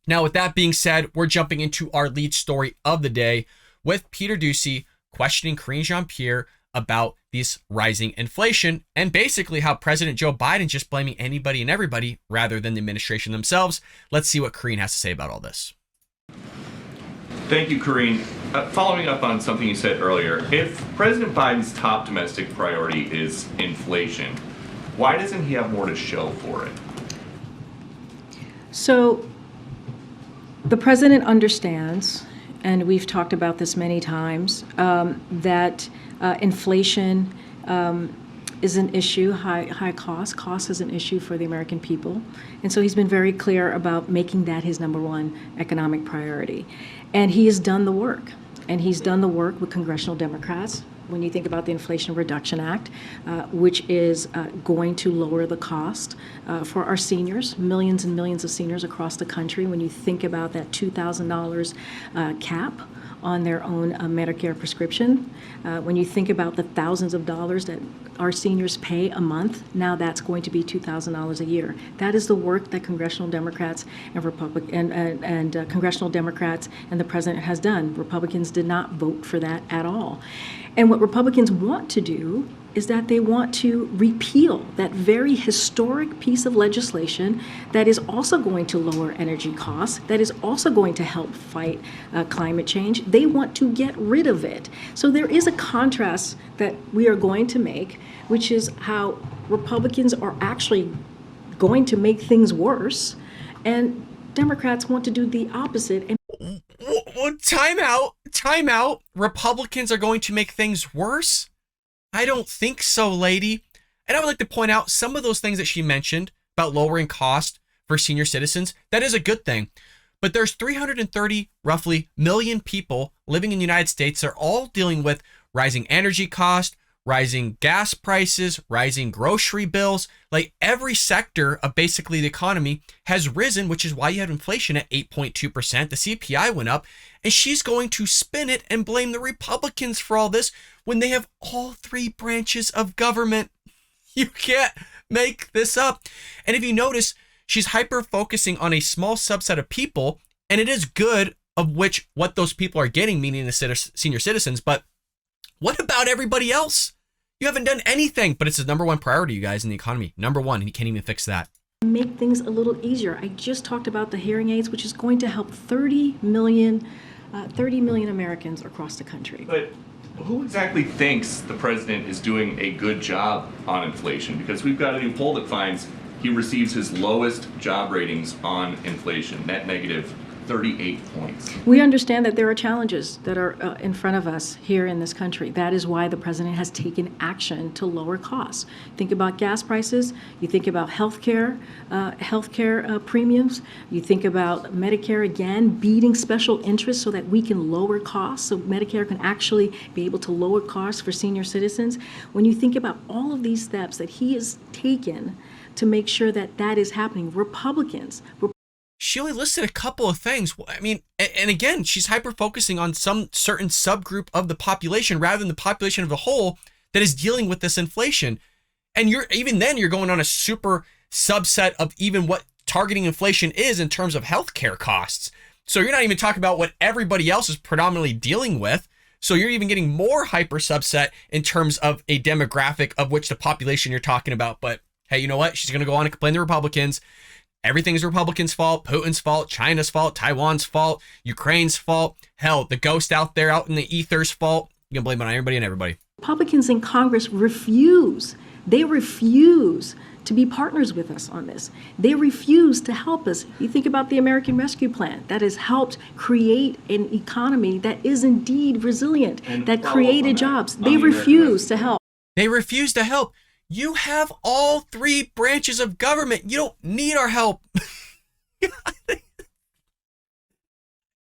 Now, with that being said, we're jumping into our lead story of the day with Peter Doocy questioning Karine Jean-Pierre about this rising inflation and basically how President Joe Biden just blaming anybody and everybody rather than the administration themselves. Let's see what Karine has to say about all this. Thank you, Karine. Following up on something you said earlier, if President Biden's top domestic priority is inflation, why doesn't he have more to show for it? So the president understands, and we've talked about this many times, that inflation is an issue, high cost. Cost is an issue for the American people. And so he's been very clear about making that his number one economic priority. And he has done the work. And he's done the work with congressional Democrats. When you think about the Inflation Reduction Act, which is going to lower the cost for our seniors, millions and millions of seniors across the country. When you think about that $2,000 cap on their own Medicare prescription, when you think about the thousands of dollars that our seniors pay a month, now that's going to be $2,000 a year. That is the work that congressional Democrats and congressional Democrats and the president has done. Republicans did not vote for that at all. And what Republicans want to do is that they want to repeal that very historic piece of legislation that is also going to lower energy costs, that is also going to help fight climate change. They want to get rid of it. So there is a contrast that we are going to make, which is how Republicans are actually going to make things worse, and Democrats want to do the opposite. And Time out. Republicans are going to make things worse? I don't think so, lady. And I would like to point out some of those things that she mentioned about lowering cost for senior citizens. That is a good thing. But there's 330 roughly million people living in the United States. They're all dealing with rising energy cost, rising gas prices, rising grocery bills. Like every sector of basically the economy has risen, which is why you have inflation at 8.2%. The CPI went up, and she's going to spin it and blame the Republicans for all this when they have all three branches of government. You can't make this up. And if you notice, she's hyper focusing on a small subset of people, and it is good of what those people are getting, meaning the senior citizens. But what about everybody else? You haven't done anything, but it's his number one priority, you guys, in the economy. Number one, and he can't even fix that. Make things a little easier. I just talked about the hearing aids, which is going to help 30 million Americans across the country. But who exactly thinks the president is doing a good job on inflation? Because we've got a new poll that finds he receives his lowest job ratings on inflation, net negative 38 points. We understand that there are challenges that are in front of us here in this country. That is why the president has taken action to lower costs. Think about gas prices. You think about healthcare premiums. You think about Medicare, again, beating special interests so that we can lower costs, so Medicare can actually be able to lower costs for senior citizens. When you think about all of these steps that he has taken to make sure that that is happening, She only listed a couple of things. I mean, and again, she's hyper-focusing on some certain subgroup of the population rather than the population of the whole that is dealing with this inflation. And you're going on a super subset of even what targeting inflation is in terms of healthcare costs. So you're not even talking about what everybody else is predominantly dealing with. So you're even getting more hyper subset in terms of a demographic of which the population you're talking about. But hey, you know what? She's going to go on and complain to Republicans. Everything's Republicans' fault, Putin's fault, China's fault, Taiwan's fault, Ukraine's fault. Hell, the ghost out there out in the ether's fault. You can blame it on everybody and everybody. Republicans in Congress refuse. They refuse to be partners with us on this. They refuse to help us. You think about the American Rescue Plan that has helped create an economy that is indeed resilient, that created jobs. They refuse to help. They refuse to help. You have all three branches of government. You don't need our help.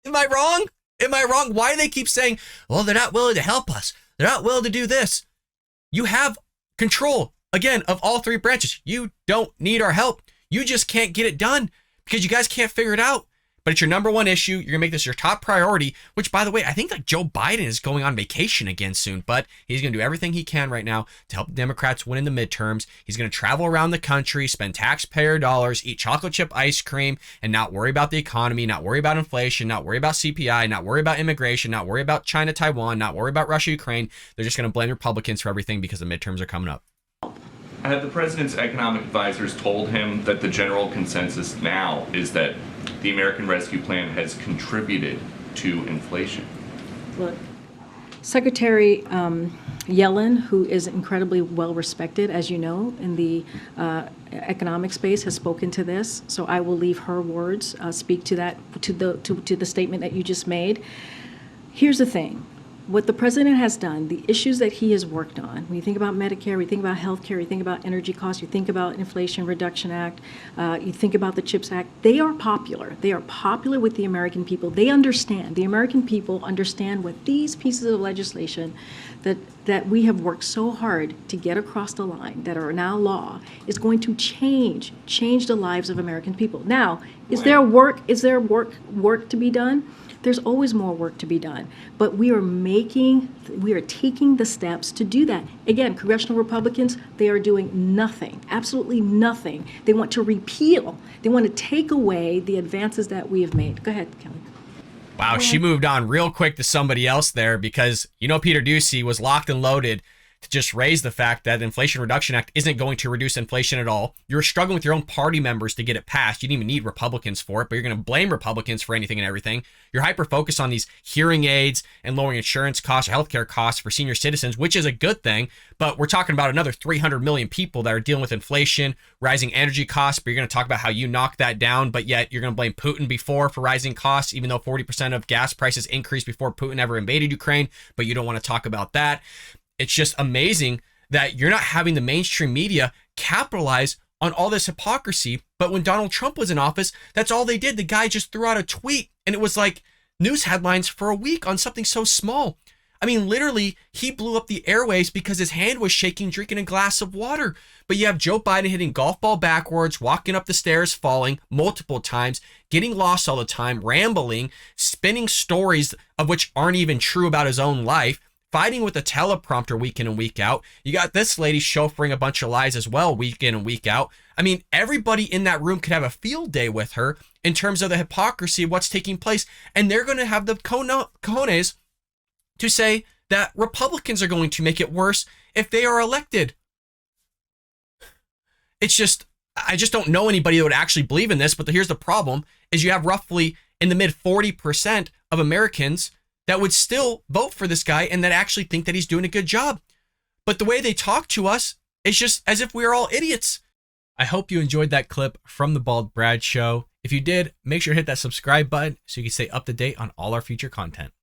Am I wrong? Why do they keep saying, well, they're not willing to help us. They're not willing to do this. You have control, again, of all three branches. You don't need our help. You just can't get it done because you guys can't figure it out but it's your number one issue. You're gonna make this your top priority, which, by the way, I think like Joe Biden is going on vacation again soon, but he's gonna do everything he can right now to help the Democrats win in the midterms. He's gonna travel around the country, spend taxpayer dollars, eat chocolate chip ice cream, and not worry about the economy, not worry about inflation, not worry about CPI, not worry about immigration, not worry about China, Taiwan, not worry about Russia, Ukraine. They're just gonna blame Republicans for everything because the midterms are coming up. Have the president's economic advisors told him that the general consensus now is that the American Rescue Plan has contributed to inflation? Look, Secretary Yellen, who is incredibly well respected, as you know, in the economic space, has spoken to this. So I will leave her words speak to that, to the statement that you just made. Here's the thing. What the president has done, the issues that he has worked on, when you think about Medicare, we think about health care, you think about energy costs, you think about Inflation Reduction Act, you think about the CHIPS Act, they are popular. They are popular with the American people. They understand. The American people understand what these pieces of legislation that we have worked so hard to get across the line, that are now law, is going to change the lives of American people. Now, is there work to be done? There's always more work to be done, but we are taking the steps to do that. Again, congressional Republicans, they are doing nothing, absolutely nothing. They want to repeal, they want to take away the advances that we have made. Go ahead, Kelly. Wow, she moved on real quick to somebody else there, because Peter Doocy was locked and loaded to just raise the fact that the Inflation Reduction Act isn't going to reduce inflation at all. You're struggling with your own party members to get it passed. You didn't even need Republicans for it, but you're going to blame Republicans for anything and everything. You're hyper-focused on these hearing aids and lowering insurance costs or healthcare costs for senior citizens, which is a good thing, but we're talking about another 300 million people that are dealing with inflation, rising energy costs, but you're going to talk about how you knock that down, but yet you're going to blame Putin for rising costs, even though 40% of gas prices increased before Putin ever invaded Ukraine, but you don't want to talk about that. It's just amazing that you're not having the mainstream media capitalize on all this hypocrisy. But when Donald Trump was in office, that's all they did. The guy just threw out a tweet and it was like news headlines for a week on something so small. I mean, literally, he blew up the airwaves because his hand was shaking drinking a glass of water. But you have Joe Biden hitting golf ball backwards, walking up the stairs, falling multiple times, getting lost all the time, rambling, spinning stories of which aren't even true about his own life, fighting with a teleprompter week in and week out. You got this lady chauffeuring a bunch of lies as well week in and week out. I mean, everybody in that room could have a field day with her in terms of the hypocrisy of what's taking place. And they're going to have the cojones to say that Republicans are going to make it worse if they are elected. It's just, I just don't know anybody that would actually believe in this. But here's the problem, is you have roughly in the mid 40% of Americans that would still vote for this guy and that actually think that he's doing a good job. But the way they talk to us is just as if we are all idiots. I hope you enjoyed that clip from the Bald Brad Show. If you did, make sure to hit that subscribe button so you can stay up to date on all our future content.